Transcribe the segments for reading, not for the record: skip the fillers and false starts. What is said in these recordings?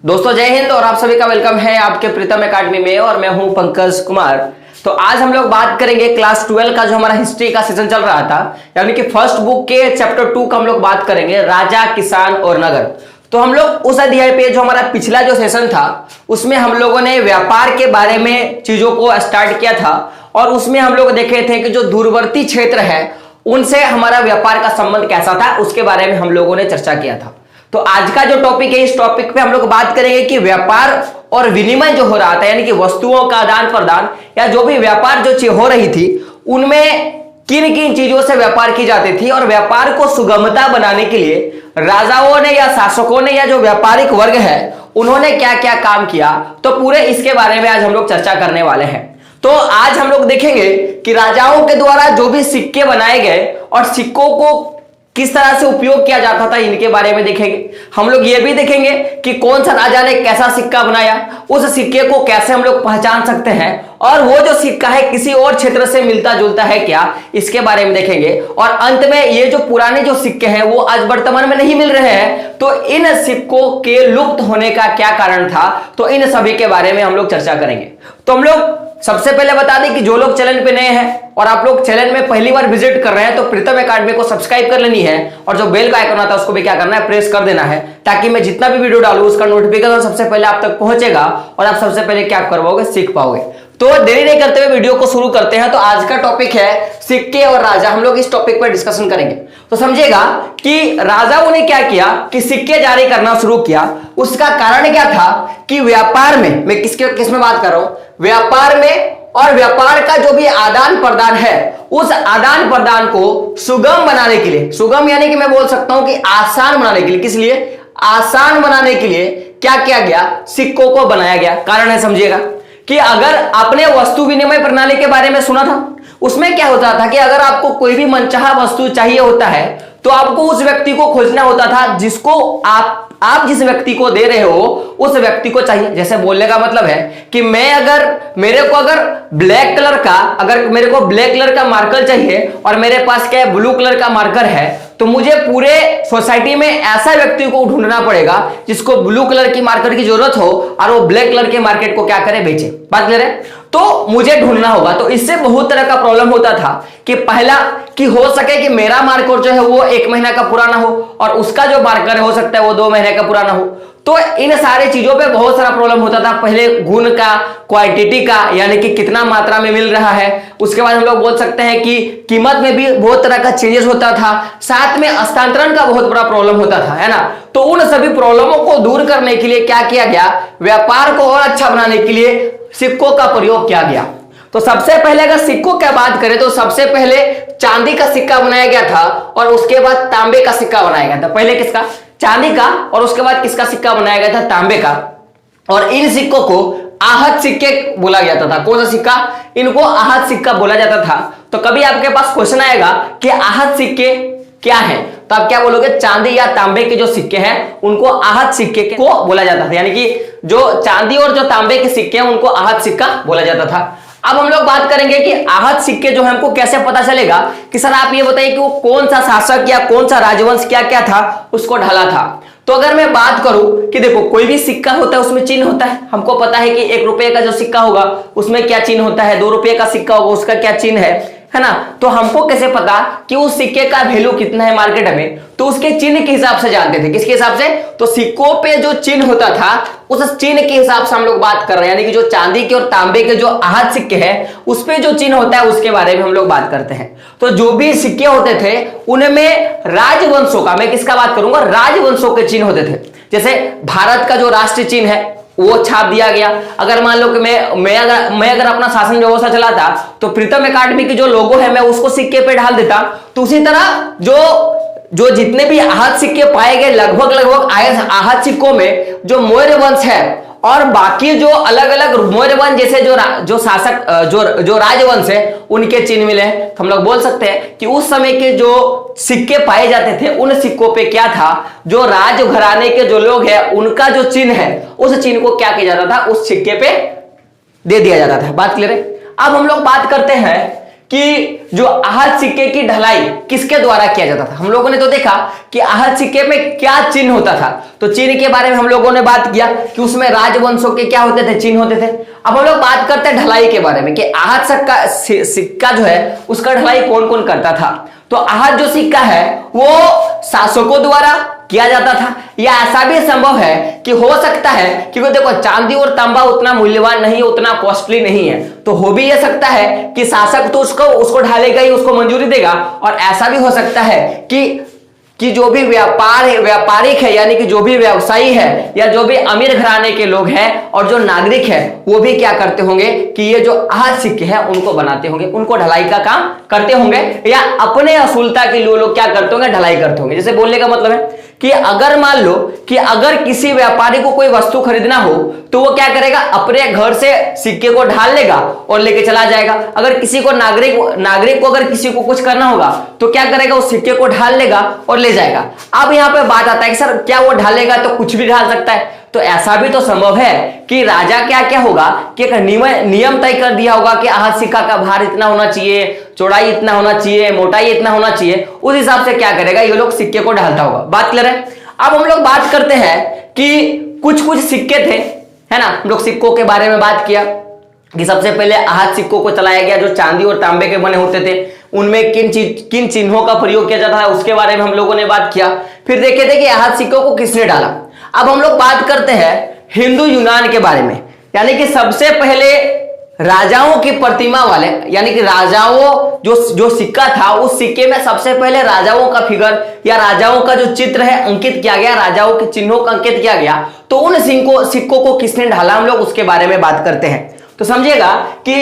दोस्तों जय हिंद और आप सभी का वेलकम है आपके प्रीतम एकेडमी में और मैं हूं पंकज कुमार। तो आज हम लोग बात करेंगे क्लास 12 का जो हमारा हिस्ट्री का सेशन चल रहा था, यानी कि फर्स्ट बुक के चैप्टर 2 का हम लोग बात करेंगे, राजा, किसान और नगर। तो हम लोग उस अध्याय पे जो हमारा पिछला जो सेशन था उसमें हम लोगों ने व्यापार के बारे में चीजों को स्टार्ट किया था और उसमें हम लोग देखे थे कि जो दूरवर्ती क्षेत्र है उनसे हमारा व्यापार का संबंध कैसा था, उसके बारे में हम लोगों ने चर्चा किया था। तो आज का जो टॉपिक है, इस टॉपिक पे हम लोग बात करेंगे कि व्यापार और विनिमय जो हो रहा था, यानी कि वस्तुओं का आदान प्रदान या जो भी व्यापार जो चीज हो रही थी उनमें किन किन चीजों से व्यापार की जाती थी और व्यापार को सुगमता बनाने के लिए राजाओं ने या शासकों ने या जो व्यापारिक वर्ग है उन्होंने क्या क्या काम किया। तो पूरे इसके बारे में आज हम लोग चर्चा करने वाले हैं। तो आज हम लोग देखेंगे कि राजाओं के द्वारा जो भी सिक्के बनाए गए और सिक्कों को किस तरह से उपयोग किया जाता था, इनके बारे में देखेंगे। हम लोग ये भी देखेंगे कि कौन सा राजा ने कैसा सिक्का बनाया, उस सिक्के को कैसे हम लोग पहचान सकते हैं और वो जो सिक्का है किसी और क्षेत्र से मिलता जुलता है क्या, इसके बारे में देखेंगे। और अंत में ये जो पुराने जो सिक्के हैं वो आज वर्तमान में नहीं मिल रहे हैं, तो इन सिक्कों के लुप्त होने का क्या कारण था, तो इन सभी के बारे में हम लोग चर्चा करेंगे। तो हम लोग सबसे पहले बता दें कि जो लोग चैनल पे नए हैं और आप लोग चैनल में पहली बार विजिट कर रहे हैं तो प्रीतम एकेडमी को सब्सक्राइब कर लेनी है और जो बेल का आइकन आता है उसको भी क्या करना है, प्रेस कर देना है, ताकि मैं जितना भी वीडियो डालूं उसका नोटिफिकेशन सबसे पहले आप तक पहुंचेगा और आप सबसे पहले क्या कर पाओगे, सीख पाओगे। तो देरी नहीं करते हुए वीडियो को शुरू करते हैं। तो आज का टॉपिक है सिक्के और राजा। हम लोग इस टॉपिक पर डिस्कशन करेंगे। तो समझिएगा कि राजाओं ने क्या किया कि सिक्के जारी करना शुरू किया। उसका कारण क्या था कि व्यापार में, मैं किसमें बात कर रहा हूं, व्यापार में, और व्यापार का जो भी आदान प्रदान है उस आदान प्रदान को सुगम बनाने के लिए, सुगम यानी कि मैं बोल सकता हूं कि आसान बनाने के लिए, किस लिए, आसान बनाने के लिए क्या किया गया, सिक्कों को बनाया गया। कारण है समझिएगा कि अगर आपने वस्तु विनिमय प्रणाली के बारे में सुना था, उसमें क्या होता था कि अगर आपको कोई भी मनचाहा वस्तु चाहिए होता है तो आपको उस व्यक्ति को खोजना होता था जिसको आप जिस व्यक्ति को दे रहे हो उस व्यक्ति को चाहिए। जैसे बोलने का मतलब है कि मेरे को ब्लैक कलर का मार्कर चाहिए और मेरे पास क्या ब्लू कलर का मार्कर है, तो मुझे पूरे सोसाइटी में ऐसा व्यक्ति को ढूंढना पड़ेगा जिसको ब्लू कलर की मार्कर की जरूरत हो और वो ब्लैक कलर के मार्केट को क्या करे, बेचे। बात क्लियर है? तो मुझे ढूंढना होगा। तो इससे बहुत तरह का प्रॉब्लम होता था कि पहला कि हो सके कि मेरा मार्कर जो है वो 1 महीना का पुराना हो और उसका जो मार्कर हो सकता है वो 2 महीने का पुराना हो। तो इन सारे चीजों पे बहुत सारा प्रॉब्लम होता था। पहले गुण का, क्वांटिटी का, यानी कि कितना मात्रा में मिल रहा है। उसके बाद हम लोग बोल सकते हैं कि कीमत में भी बहुत तरह का चेंजेस होता था। साथ में हस्तांतरण का बहुत बड़ा प्रॉब्लम होता था, है ना। तो उन सभी प्रॉब्लमों को दूर करने के लिए क्या किया गया, व्यापार को और अच्छा बनाने के लिए सिक्कों का प्रयोग किया गया। तो सबसे पहले अगर सिक्कों की बात करें तो सबसे पहले चांदी का सिक्का बनाया गया था और उसके बाद तांबे का सिक्का बनाया गया था। पहले किसका, चांदी का, और उसके बाद किसका सिक्का बनाया गया था, तांबे का। और इन सिक्कों को आहत सिक्के बोला जाता था। कौन सा सिक्का, इनको आहत सिक्का बोला जाता था। तो कभी आपके पास क्वेश्चन आएगा कि आहत सिक्के क्या है, तो आप क्या बोलोगे, चांदी या तांबे के जो सिक्के हैं उनको आहत सिक्के को बोला जाता था। यानी कि जो चांदी और जो तांबे के सिक्के हैं उनको आहत सिक्का बोला जाता था। अब हम लोग बात करेंगे कि आहत सिक्के जो है हमको कैसे पता चलेगा कि सर आप ये बताइए कि वो कौन सा शासक या कौन सा राजवंश क्या क्या था उसको ढाला था। तो अगर मैं बात करूं कि देखो कोई भी सिक्का होता है उसमें चिन्ह होता है। हमको पता है कि 1 रुपए का जो सिक्का होगा उसमें क्या चिन्ह होता है, 2 रुपए का सिक्का होगा उसका क्या चिन्ह है ना। तो हमको कैसे पता कि उस सिक्के का वैल्यू कितना है मार्केट में, तो उसके चिन्ह के हिसाब से जानते थे। किसके हिसाब से, तो सिक्कों पे जो चिन्ह होता था उस चिन्ह के हिसाब से हम लोग बात कर रहे हैं। यानी कि जो चांदी के और तांबे के जो आहत सिक्के हैं उस पे जो चिन्ह होता है उसके बारे में हम लोग बात करते हैं। तो जो भी सिक्के होते थे उनमें राजवंशों का, मैं किसका बात करूंगा, राजवंशों के चिन्ह होते थे। जैसे भारत का जो राष्ट्रीय चिन्ह है वो छाप दिया गया। अगर मान लो कि मैं अगर अपना शासन व्यवस्था चलाता तो प्रीतम एकेडमी की जो लोगो है मैं उसको सिक्के पे ढाल देता। तो उसी तरह जो जितने भी आहत सिक्के पाए गए लगभग आहत सिक्कों में जो मौर्य वंश है और बाकी जो अलग अलग मौर्य वंश जैसे जो शासक जो राजवंश है उनके चिन्ह मिले। तो हम लोग बोल सकते हैं कि उस समय के जो सिक्के पाए जाते थे उन सिक्कों पे क्या था, जो राजघराने के जो लोग हैं उनका जो चिन्ह है उस चिन्ह को क्या किया जाता था, उस सिक्के पे दे दिया जाता था। बात क्लियर है? अब हम लोग बात करते हैं कि जो आहत सिक्के की ढलाई किसके द्वारा किया जाता था। हम लोगों ने तो देखा कि आहत सिक्के में क्या चिन्ह होता था, तो चिन्ह के बारे में हम लोगों ने बात किया कि उसमें राजवंशों के क्या होते थे, चिन्ह होते थे। अब हम लोग बात करते हैं ढलाई के बारे में कि आहत सिक्का जो है उसका ढलाई कौन कौन करता था। तो आहत जो सिक्का है वो शासकों द्वारा किया जाता था, या ऐसा भी संभव है कि हो सकता है, क्योंकि देखो चांदी और तांबा उतना मूल्यवान नहीं है, उतना कॉस्टली नहीं है, तो हो भी ये सकता है कि शासक तो उसको ढालेगा ही, उसको मंजूरी देगा। और ऐसा भी हो सकता है कि जो भी व्यापारिक है यानी कि जो भी व्यवसायी है या जो भी अमीर घराने के लोग हैं और जो नागरिक है वो भी क्या करते होंगे कि ये जो आहत सिक्के हैं उनको बनाते होंगे, उनको ढलाई का काम करते होंगे, या अपने असूलता के लिए लोग क्या करते होंगे, ढलाई करते होंगे। जैसे बोलने का मतलब है कि अगर मान लो कि अगर किसी व्यापारी को कोई वस्तु खरीदना हो तो वो क्या करेगा, अपने घर से सिक्के को ढाल लेगा और लेके चला जाएगा। अगर किसी को नागरिक को अगर किसी को कुछ करना होगा तो क्या करेगा, उस सिक्के को ढाल लेगा और ले जाएगा। अब यहाँ पे बात आता है कि सर क्या वो ढालेगा तो कुछ भी ढाल सकता है, तो ऐसा भी तो संभव है कि राजा क्या क्या होगा कि एक नियम तय कर दिया होगा कि आहत सिक्का का भार इतना होना चाहिए, चौड़ाई इतना होना चाहिए, मोटाई इतना होना चाहिए, उस हिसाब से क्या करेगा ये लोग सिक्के को ढालता होगा। बात क्लियर है। अब हम लोग बात करते हैं कि कुछ कुछ सिक्के थे, है ना, हम लोग सिक्कों के बारे में बात किया कि सबसे पहले आहत सिक्कों को चलाया गया जो चांदी और तांबे के बने होते थे, उनमें किन चिन्हों का प्रयोग किया जाता है उसके बारे में हम लोगों ने बात किया। फिर देखे थे कि आहत सिक्कों को किसने डाला। अब हम लोग बात करते हैं हिंदू यूनान के बारे में, यानी कि सबसे पहले राजाओं की प्रतिमा वाले, यानी कि राजाओं जो सिक्का था उस सिक्के में सबसे पहले राजाओं का फिगर या राजाओं का जो चित्र है अंकित किया गया, राजाओं के चिन्हों का अंकित किया गया। तो उन सिक्कों को किसने ढाला हम लोग उसके बारे में बात करते हैं। तो समझिएगा कि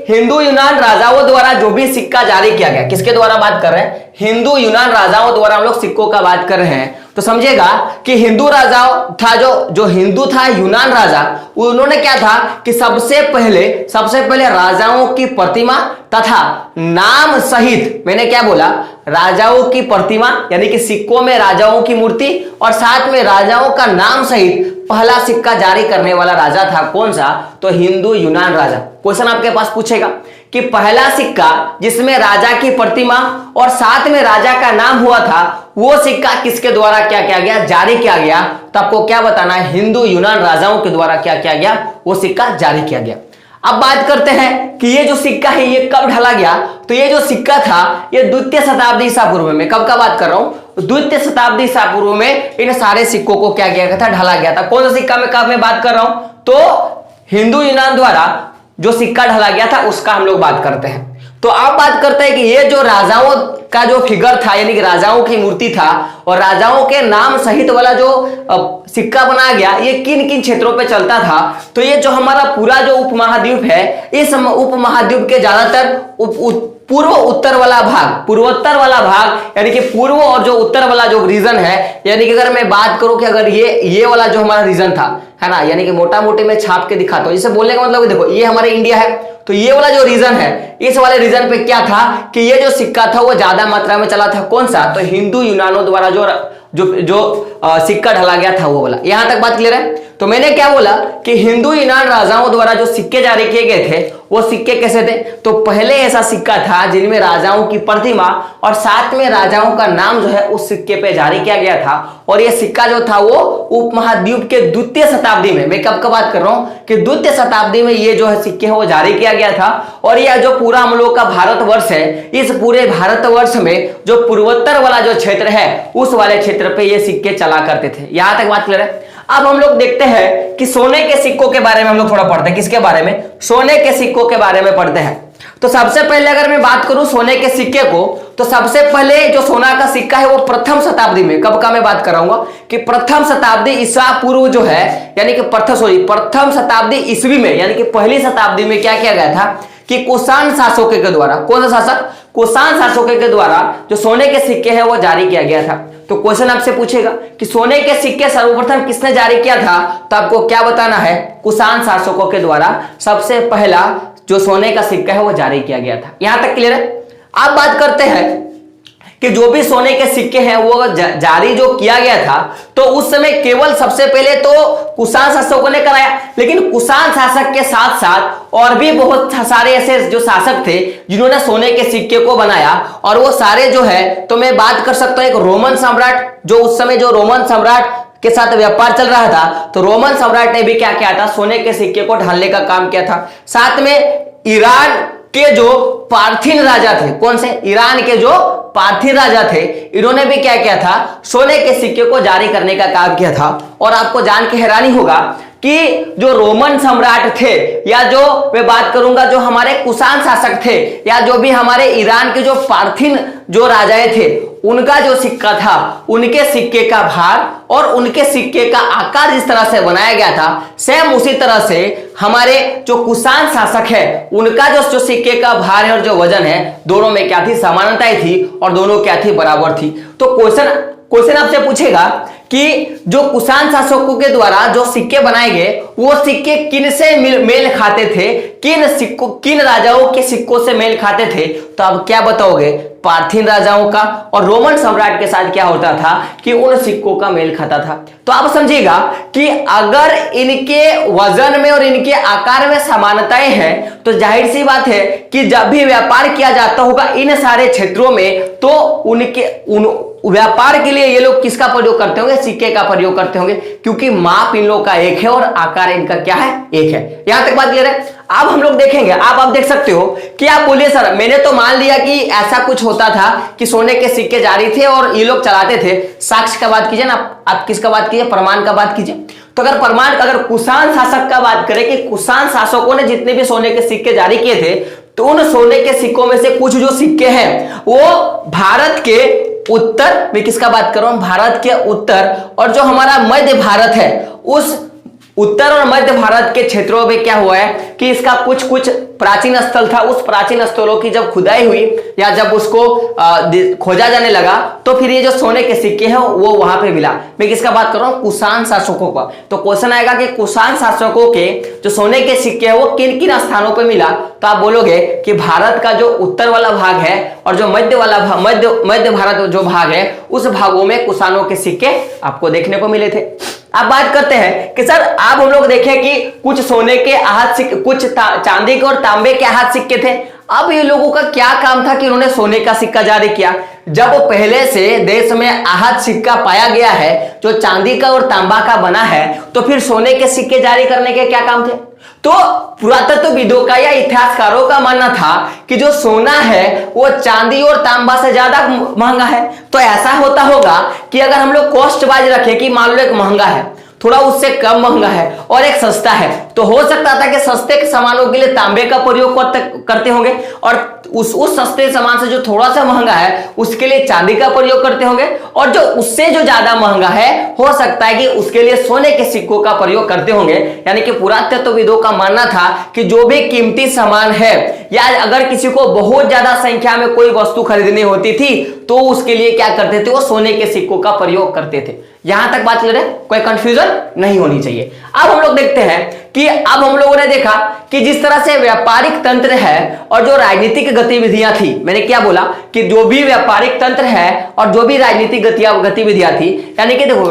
हिंदू यूनान राजाओं द्वारा जो भी सिक्का जारी किया गया, किसके द्वारा बात कर रहे हैं, हिंदू यूनान राजाओं द्वारा हम लोग सिक्कों का बात कर रहे हैं। तो समझिएगा कि हिंदू राजाओं था जो हिंदू था यूनान राजा, उन्होंने क्या था कि सबसे पहले राजाओं की प्रतिमा तथा नाम सहित, मैंने क्या बोला, राजाओं की प्रतिमा यानी कि सिक्कों में राजाओं की मूर्ति और साथ में राजाओं का नाम सहित पहला सिक्का जारी करने वाला राजा था कौन सा, तो हिंदू यूनान राजा। क्वेश्चन आपके पास पूछेगा कि पहला सिक्का जिसमें राजा की प्रतिमा और साथ में राजा का नाम हुआ था वो सिक्का किसके द्वारा क्या किया गया, जारी किया गया, तो आपको क्या बताना है, हिंदू यूनान राजाओं के द्वारा क्या किया गया, वो सिक्का जारी किया गया। अब बात करते हैं कि ये जो सिक्का है ये कब ढला गया। तो ये जो सिक्का था ये द्वितीय शताब्दी ईसा पूर्व में, कब का बात कर रहा हूं, द्वितीय शताब्दी ईसा पूर्व में इन सारे सिक्कों को क्या किया गया था, ढला गया था। कौन सा सिक्का में कब मैं बात कर रहा हूं, तो हिंदू यूनान द्वारा जो सिक्का ढला गया था उसका हम लोग बात करते हैं। तो आप बात करते हैं कि ये जो राजाओं का जो फिगर था यानी कि राजाओं की मूर्ति था और राजाओं के नाम सहित वाला जो सिक्का बनाया गया ये किन किन क्षेत्रों पे चलता था। तो ये जो हमारा पूरा जो उपमहाद्वीप है, इस उपमहाद्वीप के ज्यादातर पूर्व उत्तर वाला भाग, पूर्वोत्तर वाला भाग यानी कि पूर्व और जो उत्तर वाला जो रीजन है, यानी कि अगर मैं बात करूं कि अगर ये वाला जो हमारा रीजन था, है ना, यानी कि मोटा मोटी में छाप के दिखाता हूं, जैसे बोलने का मतलब देखो ये हमारे इंडिया है, तो ये वाला जो रीजन है इस वाले रीजन पे क्या था कि ये जो सिक्का था वो ज्यादा मात्रा में चला था, कौन सा, तो हिंदू यूनानों द्वारा जो सिक्का ढला गया था वो वाला। यहां तक बात क्लियर है। तो मैंने क्या बोला कि हिंदू यूनान राजाओं द्वारा जो सिक्के जारी किए गए थे वो सिक्के कैसे थे, तो पहले ऐसा सिक्का था जिनमें राजाओं की प्रतिमा और साथ में राजाओं का नाम जो है उस सिक्के पे जारी किया गया था। और ये सिक्का जो था वो उपमहाद्वीप के द्वितीय शताब्दी में, मैं कब का बात कर रहा हूं कि द्वितीय शताब्दी में ये जो है सिक्के है वो जारी किया गया था। और यह जो पूरा हम लोग का भारतवर्ष है, इस पूरे भारतवर्ष में जो पूर्वोत्तर वाला जो क्षेत्र है उस वाले क्षेत्र पे ये सिक्के चला करते थे। यहां तक बात क्लियर है। अब हम लोग देखते हैं कि सोने के सिक्कों के बारे में हम लोग थोड़ा पढ़ते हैं। किसके बारे में, सोने के सिक्कों के बारे में पढ़ते हैं। तो सबसे पहले अगर मैं बात करूं सोने के सिक्के को, तो सबसे पहले जो सोना का सिक्का है वो प्रथम शताब्दी में, कब का मैं बात कराऊंगा कि प्रथम शताब्दी ईसा पूर्व जो है, यानी कि प्रथम शताब्दी ईस्वी में, यानी कि पहली शताब्दी में क्या किया गया था कि कुषाण शासकों के द्वारा, कौन सा शासक, कुषाण शासकों के द्वारा जो सोने के सिक्के हैं वो जारी किया गया था। तो क्वेश्चन आपसे पूछेगा कि सोने के सिक्के सर्वप्रथम किसने जारी किया था, तो आपको क्या बताना है, कुषाण शासकों के द्वारा सबसे पहला जो सोने का सिक्का है वो जारी किया गया था। यहां तक क्लियर है। अब बात करते हैं कि जो भी सोने के सिक्के हैं वो जारी जो किया गया था, तो उस समय केवल सबसे पहले तो कुषाण शासकों ने कराया, लेकिन कुषाण शासक के साथ साथ और भी बहुत सारे ऐसे जो शासक थे जिन्होंने सोने के सिक्के को बनाया, और वो सारे जो है तो मैं बात कर सकता हूं एक रोमन सम्राट, जो उस समय जो रोमन सम्राट के साथ व्यापार चल रहा था, तो रोमन सम्राट ने भी क्या किया था, सोने के सिक्के को ढालने का काम किया था। साथ में ईरान के जो पार्थिन राजा थे, कौन से, ईरान के जो पार्थिन राजा थे, इन्होंने भी क्या किया था, सोने के सिक्के को जारी करने का काम किया था। और आपको जान के हैरानी होगा कि जो रोमन सम्राट थे, या जो मैं बात करूंगा जो हमारे कुषाण शासक थे, या जो भी हमारे ईरान के जो पार्थिन जो राजाएं थे, उनका जो सिक्का था, उनके सिक्के का भार और उनके सिक्के का आकार जिस तरह से बनाया गया था, सेम उसी तरह से हमारे जो कुषाण शासक है उनका जो सिक्के का भार है और जो वजन है, दोनों में क्या थी, समानताएं थी, और दोनों क्या थी, बराबर थी। तो क्वेश्चन आपसे पूछेगा कि जो कुषाण शासकों के द्वारा जो सिक्के बनाए गए, वो सिक्के किन से मेल खाते थे, किन राजाओं के सिक्कों से मेल खाते थे, तो आप क्या बताओगे, पार्थिन राजाओं का। और रोमन सम्राट के साथ क्या होता था कि उन सिक्कों का मेल खाता था। तो आप समझिएगा कि अगर इनके वजन में और इनके आकार में समानताएं हैं, तो जाहिर सी बात है कि जब भी व्यापार किया जाता होगा इन सारे क्षेत्रों में, तो व्यापार के लिए ये लोग किसका प्रयोग करते होंगे, सिक्के का प्रयोग करते होंगे, क्योंकि माप इन लोग का एक है और आकार इनका क्या है, एक है। यहां तक बात क्लियर है। अब हम लोग देखेंगे, आप देख सकते हो कि आप बोलिए सर मैंने तो मान लिया कि ऐसा कुछ होता था कि सोने के सिक्के जारी थे और ये लोग चलाते थे, साक्ष्य का बात कीजिए ना, आप किसका बात कीजिए, प्रमाण का बात कीजिए। तो अगर कुषाण शासक का बात करें कि कुषाण शासकों ने जितने भी सोने के सिक्के जारी किए थे, तो उन सोने के सिक्कों में से कुछ जो सिक्के हैं वो भारत के उत्तर में, किसका बात कर रहा हूं, भारत के उत्तर और जो हमारा मध्य भारत है, उस उत्तर और मध्य भारत के क्षेत्रों में क्या हुआ है कि इसका कुछ प्राचीन स्थल था, उस प्राचीन स्थलों की जब खुदाई हुई या जब उसको खोजा जाने लगा, तो फिर ये जो सोने के सिक्के हैं वो वहां पे मिला। मैं किसका बात कर रहा हूं, कुषाण शासकों का। तो क्वेश्चन आएगा कि कुषाण शासकों के जो सोने के सिक्के हैं वो किन किन स्थानों पे मिला, तो आप बोलोगे कि भारत का जो उत्तर वाला भाग है और जो मध्य भारत जो भाग है, उस भागों में कुषाणों के सिक्के आपको देखने को मिले थे। अब बात करते हैं कि सर अब हम लोग देखें कि कुछ सोने के आहत सिक्के, कुछ चांदी के और तांबे के आहत सिक्के थे। अब ये लोगों का क्या काम था कि उन्होंने सोने का सिक्का जारी किया। जब पहले से देश में आहत सिक्का पाया गया है जो चांदी का और तांबा का बना है, तो फिर सोने के सिक्के जारी करने के क्या काम थे। तो पुरातत्वविदों का या इतिहासकारों का मानना था कि जो सोना है वो चांदी और तांबा से ज्यादा महंगा है। तो ऐसा होता होगा कि अगर हम लोग कॉस्ट वाइज रखें कि मान लो एक महंगा है, थोड़ा उससे कम महंगा है और एक सस्ता है, तो हो सकता था कि सस्ते के सामानों के लिए तांबे का प्रयोग करते होंगे और उस सस्ते सामान से जो थोड़ा सा महंगा है उसके लिए चांदी का प्रयोग करते होंगे, और जो उससे जो ज्यादा महंगा है हो सकता है कि उसके लिए सोने के सिक्कों का प्रयोग करते होंगे। यानी कि पुरातत्वविदों का मानना था कि जो भी कीमती सामान है या अगर किसी को बहुत ज्यादा संख्या में कोई वस्तु खरीदनी होती थी तो उसके लिए क्या करते थे, वो सोने के सिक्कों का प्रयोग करते थे। यहां तक बात क्लियर है, कोई कंफ्यूजन नहीं होनी चाहिए। अब हम लोग देखते हैं कि अब हम लोगों ने देखा कि जिस तरह से व्यापारिक तंत्र है और जो राजनीतिक गतिविधियां थी, मैंने क्या बोला कि जो भी व्यापारिक तंत्र है और जो भी राजनीतिक गतिविधियां थी, यानी कि देखो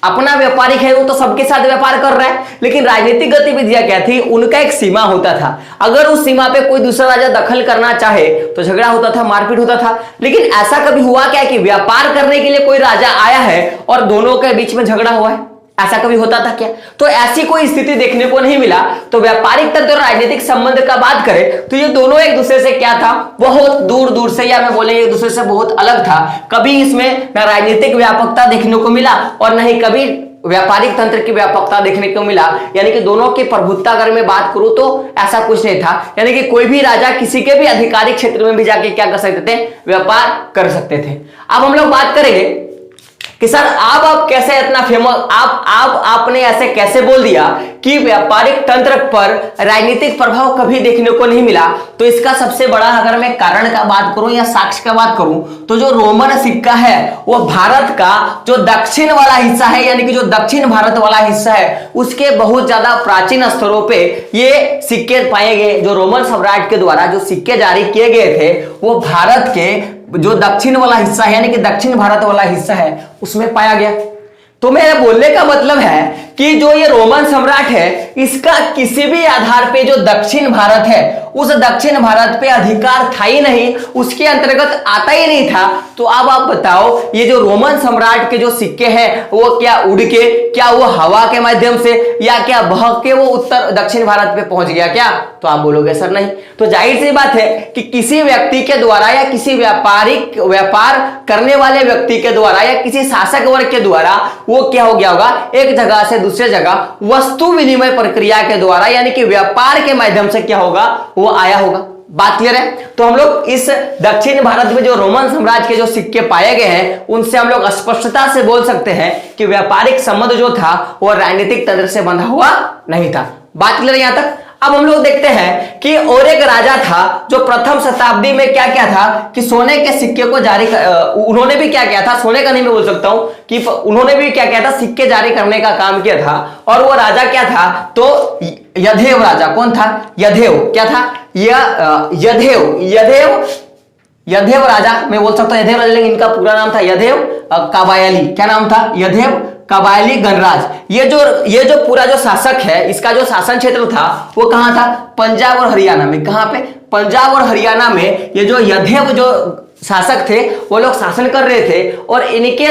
अपना व्यापारिक है वो तो सबके साथ व्यापार कर रहा है, लेकिन राजनीतिक गतिविधियां क्या थी, उनका एक सीमा होता था। अगर उस सीमा पे कोई दूसरा राजा दखल करना चाहे तो झगड़ा होता था, मारपीट होता था। लेकिन ऐसा कभी हुआ क्या कि व्यापार करने के लिए कोई राजा आया है और दोनों के बीच में झगड़ा हुआ है, ऐसा कभी होता था क्या? तो ऐसी कोई स्थिति देखने को नहीं मिला। तो व्यापारिक तंत्र और राजनीतिक संबंध का बात करें तो ये दोनों एक दूसरे से क्या था, बहुत दूर दूर से, या मैं बोलेंगे एक दूसरे से बहुत अलग था। कभी इसमें न राजनीतिक व्यापकता देखने को मिला और न ही कभी व्यापारिक तंत्र की व्यापकता देखने को मिला। यानी कि दोनों की प्रभुत्ता अगर मैं बात करूं तो ऐसा कुछ नहीं था। यानी कि कोई भी राजा किसी के भी आधिकारिक क्षेत्र में भी जाके क्या कर सकते थे, व्यापार कर सकते थे। अब हम लोग बात करेंगे कि सर आप कैसे इतना फेमस, आपने ऐसे कैसे बोल दिया कि व्यापारिक तंत्र पर राजनीतिक प्रभाव कभी देखने को नहीं मिला। तो इसका सबसे बड़ा अगर मैं कारण का बात करूं या साक्ष्य का बात करूं तो जो रोमन सिक्का है वो भारत का जो दक्षिण वाला हिस्सा है, यानी कि जो दक्षिण भारत वाला हिस्सा है, उसके बहुत ज्यादा प्राचीन स्तरों पे ये सिक्के पाए गए। जो रोमन सम्राट के द्वारा जो सिक्के जारी किए गए थे वो भारत के जो दक्षिण वाला हिस्सा है यानी कि दक्षिण भारत वाला हिस्सा है उसमें पाया गया। तो मेरे बोलने का मतलब है कि जो ये रोमन सम्राट है इसका किसी भी आधार पे जो दक्षिण भारत है उस दक्षिण भारत पे अधिकार था ही नहीं, उसके अंतर्गत आता ही नहीं था। तो अब आप बताओ ये जो रोमन सम्राट के जो सिक्के हैं वो क्या उड़ के, क्या वो हवा के माध्यम से या क्या बह के वो उत्तर दक्षिण भारत पे पहुंच गया क्या? तो आप बोलोगे सर नहीं। तो जाहिर सी बात है कि किसी व्यक्ति के द्वारा या किसी व्यापार करने वाले व्यक्ति के द्वारा या किसी शासक वर्ग के द्वारा वो क्या हो गया होगा, एक जगह से दूसरे जगह वस्तु विनिमय प्रक्रिया के द्वारा यानी कि व्यापार के माध्यम से क्या होगा, वो आया होगा। बात क्लियर है? तो हम लोग इस दक्षिण भारत में जो रोमन साम्राज्य के जो सिक्के पाए गए हैं उनसे हम लोग स्पष्टता से बोल सकते हैं कि व्यापारिक संबंध जो था वो राजनीतिक तंत्र से बंधा हुआ नहीं था। बात क्लियर है यहां तक? अब हम लोग देखते हैं कि और एक राजा था जो प्रथम शताब्दी में क्या क्या था कि सोने के सिक्के को जारी उन्होंने भी क्या किया था, सोने का नहीं मैं बोल सकता हूं कि उन्होंने भी क्या किया था, सिक्के जारी करने का काम किया था। और वो राजा क्या था, तो यधेव राजा। कौन था? यधेव। क्या था? यधेव राजा मैं बोल सकता हूं, यधेव राजा, लेकिन इनका पूरा नाम था यधेव काबायली। क्या नाम था? यधेव काबायली गणराज। ये जो पूरा जो शासक है इसका जो शासन क्षेत्र था वो कहां था? पंजाब और हरियाणा में। कहां पे? पंजाब और हरियाणा में ये जो यधेव जो शासक थे वो लोग शासन कर रहे थे। और इनके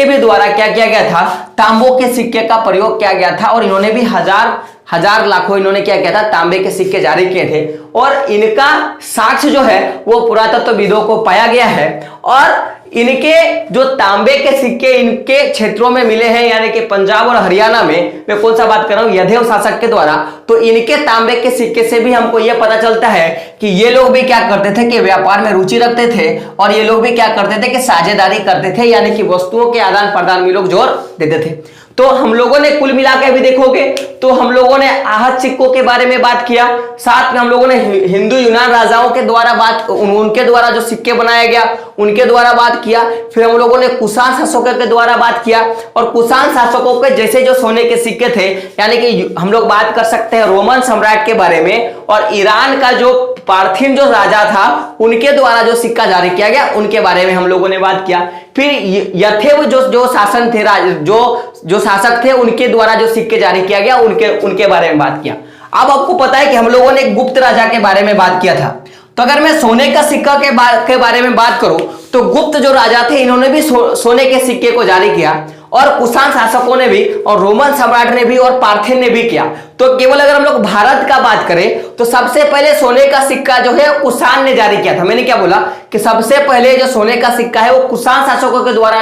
भी द्वारा क्या किया गया था, तांबों के सिक्के का प्रयोग किया गया था। और इन्होंने भी हजार लाखों इन्होंने क्या किया था, तांबे के सिक्के जारी किए थे। और इनका साक्ष्य जो है वो पुरातत्वविदों को पाया गया है। और इनके जो तांबे के सिक्के इनके क्षेत्रों में मिले हैं यानी कि पंजाब और हरियाणा में, मैं कौन सा बात कर रहा हूं, यधेव शासक के द्वारा। तो इनके तांबे के सिक्के से भी हमको यह पता चलता है कि ये लोग भी क्या करते थे कि व्यापार में रुचि रखते थे। और ये लोग भी क्या करते थे कि साझेदारी करते थे यानी कि वस्तुओं के आदान प्रदान में लोग जोर देते थे। तो हम लोगों ने कुल मिलाकर भी देखोगे तो हम लोगों ने आहत सिक्कों के बारे में बात किया, साथ में हम लोगों ने हिंदू यूनान राजाओं के द्वारा उनके द्वारा जो सिक्के बनाया गया उनके द्वारा बात किया। फिर हम लोगों ने कुषाण शासकों के द्वारा बात किया। और कुषाण शासकों के जैसे जो सोने के सिक्के थे यानी कि हम लोग बात कर सकते हैं रोमन सम्राट के बारे में। और ईरान का जो पार्थिन जो राजा था उनके द्वारा जो सिक्का जारी किया गया उनके बारे में हम लोगों ने बात किया। फिर यथेव जो शासन थे जो शासक थे उनके द्वारा जो सिक्के जारी किया गया उनके बारे में बात किया। अब आपको पता है कि हम लोगों ने गुप्त राजा के बारे में बात किया था। तो अगर मैं सोने का सिक्का के बारे में बात करूं तो गुप्त जो राजा थे इन्होंने भी सोने के सिक्के को जारी किया। और कुषाण शासकों ने भी और रोमन सम्राट ने भी और पार्थियन ने भी किया। तो केवल अगर हम लोग भारत का बात करें तो सबसे पहले सोने का सिक्का जो है कुषाण ने जारी किया था। मैंने क्या बोला कि सबसे पहले जो सोने का सिक्का है वो कुषाण शासकों के द्वारा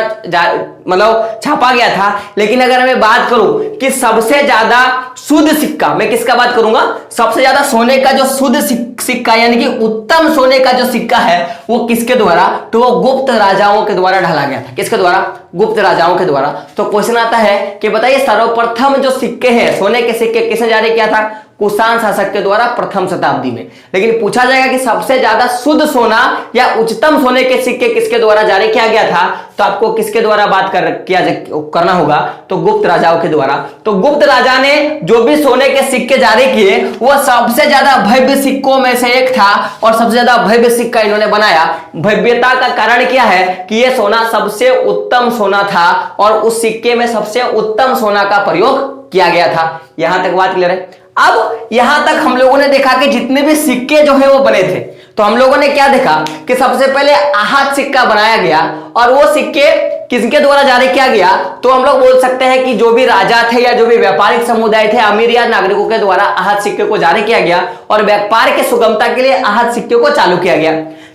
मतलब छापा गया था। लेकिन अगर मैं बात करूं कि सबसे ज्यादा शुद्ध सिक्का, मैं किसका बात करूंगा, सबसे ज्यादा सोने का जो शुद्ध सिक्का यानी कि उत्तम सोने का जो सिक्का है वो किसके द्वारा, तो वो गुप्त राजाओं के द्वारा ढाला गया था। किसके द्वारा? गुप्त राजाओं के द्वारा। तो क्वेश्चन आता है कि बताइए सर्वप्रथम जो सिक्के हैं सोने के सिक्के किसने जारी किया था? कुषाण शासक के द्वारा प्रथम शताब्दी में। लेकिन पूछा जाएगा कि सबसे ज्यादा शुद्ध सोना या उच्चतम सोने के सिक्के किसके द्वारा जारी किया गया था, तो आपको किसके द्वारा बात करना होगा, तो गुप्त राजाओं के द्वारा। तो गुप्त राजा ने जो भी सोने के सिक्के जारी किए वो सबसे ज्यादा भव्य सिक्कों में से एक था और सबसे ज्यादा भव्य सिक्का इन्होंने बनाया। भव्यता का कारण क्या है कि यह सोना सबसे उत्तम सोना था और उस सिक्के में सबसे उत्तम सोना का प्रयोग किया गया था। यहां तक बात क्लियर है? अब यहां तक हम लोगों ने देखा कि जितने भी सिक्के जो है वो बने थे तो हम लोगों ने क्या देखा कि सबसे पहले आहत सिक्का बनाया गया। और वो सिक्के किसके द्वारा जारी किया गया, तो हम लोग बोल सकते हैं कि जो भी राजा थे या जो भी व्यापारिक समुदाय थे अमीर या नागरिकों के द्वारा आहत सिक्के को जारी किया गया और व्यापार के सुगमता के लिए आहत सिक्के को चालू किया गया।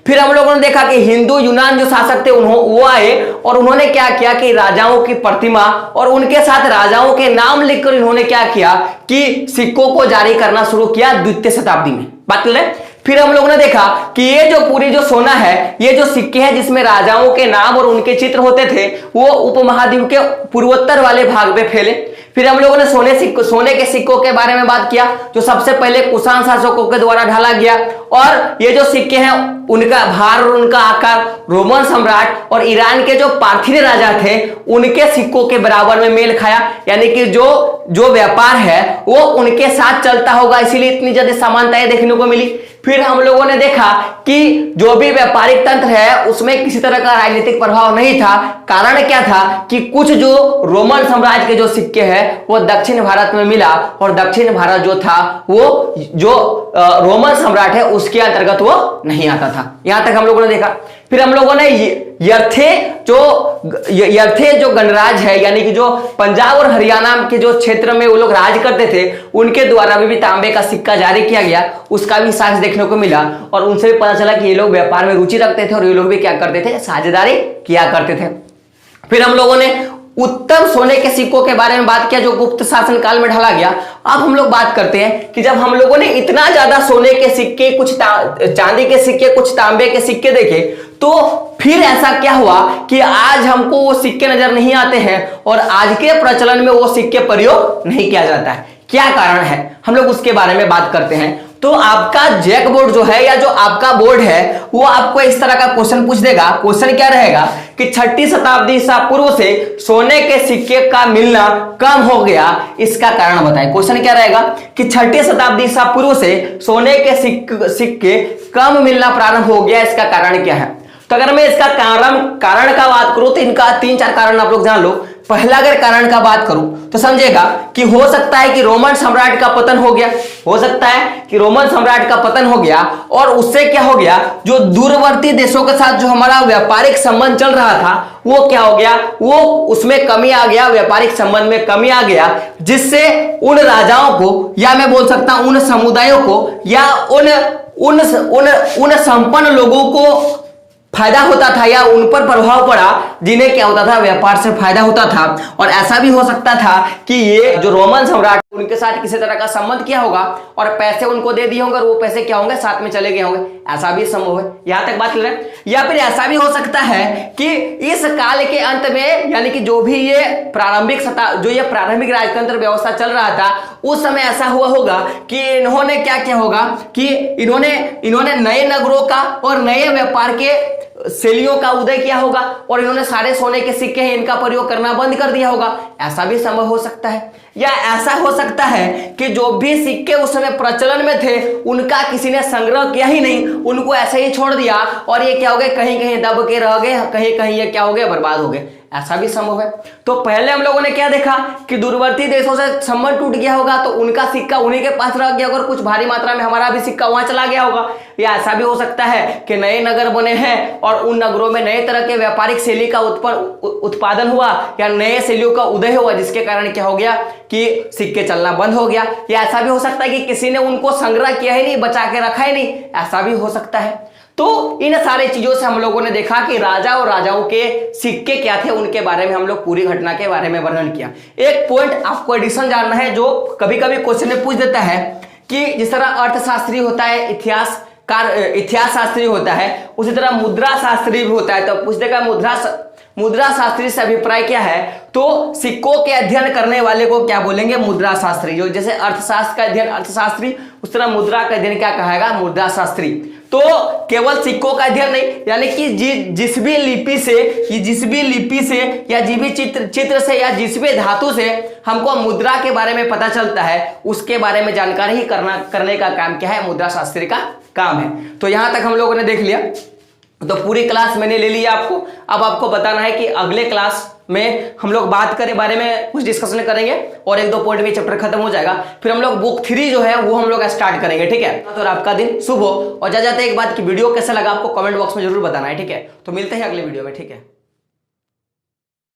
फिर हम लोगों ने देखा कि हिंदू यूनान जो शासक थे वो आए और उन्होंने क्या किया कि राजाओं की प्रतिमा और उनके साथ राजाओं के नाम लिखकर इन्होंने क्या किया कि सिक्कों को जारी करना शुरू किया द्वितीय शताब्दी में। बात क्लियर है? फिर हम लोगों ने देखा कि ये जो पूरी जो सोना है, ये जो सिक्के हैं जिसमें राजाओं के नाम और उनके चित्र होते थे वो उपमहाद्वीप के पूर्वोत्तर वाले भाग में फैले। फिर हम लोगों ने सोने के सिक्कों के बारे में बात किया जो सबसे पहले कुषाण शासकों के द्वारा ढाला गया। और ये जो सिक्के हैं उनका भार और उनका आकार रोमन सम्राट और ईरान के जो पार्थियन राजा थे उनके सिक्कों के बराबर में मेल खाया, यानी कि जो व्यापार है वो उनके साथ चलता होगा, इसीलिए इतनी ज्यादा समानताएं देखने को मिली। फिर हम लोगों ने देखा कि जो भी व्यापारिक तंत्र है उसमें किसी तरह का राजनीतिक प्रभाव नहीं था। कारण क्या था कि कुछ जो रोमन साम्राज्य के जो सिक्के हैं वो दक्षिण भारत में मिला और दक्षिण भारत जो था वो जो रोमन सम्राट है उसके अंतर्गत वो नहीं आता था। यहां तक हम लोगों ने देखा। फिर हम लोगों ने यर्थे जो गणराज है, यानी कि जो पंजाब और हरियाणा के जो क्षेत्र में वो लोग राज करते थे उनके द्वारा भी तांबे का सिक्का जारी किया गया, उसका भी साक्ष्य देखने को मिला और उनसे भी पता चला कि ये लोग व्यापार में रुचि रखते थे और ये लोग भी क्या करते थे, साझेदारी किया करते थे। फिर हम लोगों ने उत्तम सोने के सिक्कों के बारे में बात किया जो गुप्त शासन काल में ढला गया। अब हम लोग बात करते हैं कि जब हम लोगों ने इतना ज्यादा सोने के सिक्के, कुछ चांदी के सिक्के, कुछ तांबे के सिक्के देखे, तो फिर ऐसा क्या हुआ कि आज हमको वो सिक्के नजर नहीं आते हैं और आज के प्रचलन में वो सिक्के प्रयोग नहीं किया जाता है। क्या कारण है, हम लोग उसके बारे में बात करते हैं। तो आपका जैक बोर्ड जो है या जो आपका बोर्ड है वो आपको इस तरह का क्वेश्चन पूछ देगा। क्वेश्चन क्या रहेगा कि 6ठी शताब्दी ईसा पूर्व से सोने के सिक्के का मिलना कम हो गया, इसका कारण बताएं। क्वेश्चन क्या रहेगा कि 6ठी शताब्दी ईसा पूर्व से सोने के सिक्के कम मिलना प्रारंभ हो गया, इसका कारण क्या है। तो अगर मैं इसका कारण का बात करूं तो इनका 3-4 कारण आप लोग जान लो। पहला अगर कारण का बात करूं तो समझेगा कि हो सकता है कि रोमन सम्राट का पतन हो गया, हो सकता है कि रोमन सम्राट का पतन हो गया और उससे क्या हो गया, जो दूरवर्ती देशों के साथ जो हमारा व्यापारिक संबंध चल रहा था वो क्या हो गया, वो उसमें कमी आ गया, व्यापारिक संबंध में कमी आ गया, जिससे उन राजाओं को या मैं बोल सकता हूं उन समुदायों को या उन संपन्न लोगों को फायदा होता था या उन पर प्रभाव पड़ा जिन्हें क्या होता था, व्यापार से फायदा होता था। और ऐसा भी हो सकता था कि ये जो रोमन सम्राट उनके साथ किसी तरह का संबंध किया होगा और पैसे उनको दे दिए होंगे और वो पैसे क्या होंगे, साथ में चले गए होंगे, ऐसा भी संभव है। यहां तक बात कर रहे हैं। या फिर ऐसा भी हो सकता है कि इस काल के अंत में, यानी कि जो ये प्रारंभिक राजतंत्र व्यवस्था चल रहा था उस समय ऐसा हुआ होगा कि इन्होंने क्या किया होगा कि इन्होंने नए नगरों का और नए व्यापार के शैलियों का उदय किया होगा और इन्होंने सारे सोने के सिक्के हैं इनका प्रयोग करना बंद कर दिया होगा, ऐसा भी संभव हो सकता है। या ऐसा हो सकता है कि जो भी सिक्के उस समय प्रचलन में थे उनका किसी ने संग्रह किया ही नहीं, उनको ऐसे ही छोड़ दिया और ये क्या हो गए, कहीं कहीं दब के रह गए, कहीं कहीं ये क्या हो गए, बर्बाद हो गए, ऐसा भी संभव है। तो पहले हम लोगों ने क्या देखा कि दूरवर्ती देशों से संबंध टूट गया होगा तो उनका सिक्का उन्हीं के पास रह गया होगा और कुछ भारी मात्रा में हमारा भी सिक्का वहां चला गया होगा। या ऐसा भी हो सकता है कि नए नगर बने हैं और उन नगरों में नए तरह के व्यापारिक शैली का उत्पादन हुआ या नए शैलियों का उदय हुआ, जिसके कारण क्या हो गया कि सिक्के चलना बंद हो गया। या ऐसा भी हो सकता है कि किसी ने उनको संग्रह किया ही नहीं, बचा के रखा ही नहीं, ऐसा भी हो सकता है। तो इन सारे चीजों से हम लोगों ने देखा कि राजा और राजाओं के सिक्के क्या थे, उनके बारे में हम लोग पूरी घटना के बारे में वर्णन किया। एक पॉइंट आपको एडिशन जानना है जो कभी कभी क्वेश्चन में पूछ देता है कि जिस तरह अर्थशास्त्री होता है, इतिहास शास्त्री होता है, उसी तरह मुद्रा शास्त्री भी होता है। तो पूछ देगा मुद्रा शास्त्री से अभिप्राय क्या है, तो सिक्कों के अध्ययन करने वाले को क्या बोलेंगे, मुद्रा शास्त्री। जो जैसे अर्थशास्त्र का अध्ययन अर्थशास्त्री, उस तरह मुद्रा का अध्ययन क्या कहेगा, मुद्रा शास्त्री। तो केवल सिक्कों का अध्ययन नहीं, यानी कि जिस भी लिपि से या जिस भी चित्र से या जिस भी धातु से हमको मुद्रा के बारे में पता चलता है उसके बारे में जानकारी करने का काम क्या है, मुद्रा शास्त्री का काम है। तो यहां तक हम लोगों ने देख लिया। तो पूरी क्लास मैंने ले लिया आपको। अब आपको बताना है कि अगले क्लास में हम लोग बात करें बारे में कुछ डिस्कशन करेंगे और 1-2 पॉइंट में चैप्टर खत्म हो जाएगा। फिर हम लोग बुक 3 जो है वो हम लोग स्टार्ट करेंगे, ठीक है। तो आपका दिन शुभ हो। और जाते एक बात की वीडियो कैसा लगा आपको कमेंट बॉक्स में जरूर बताना है, ठीक है। तो मिलते हैं अगले वीडियो में, ठीक है।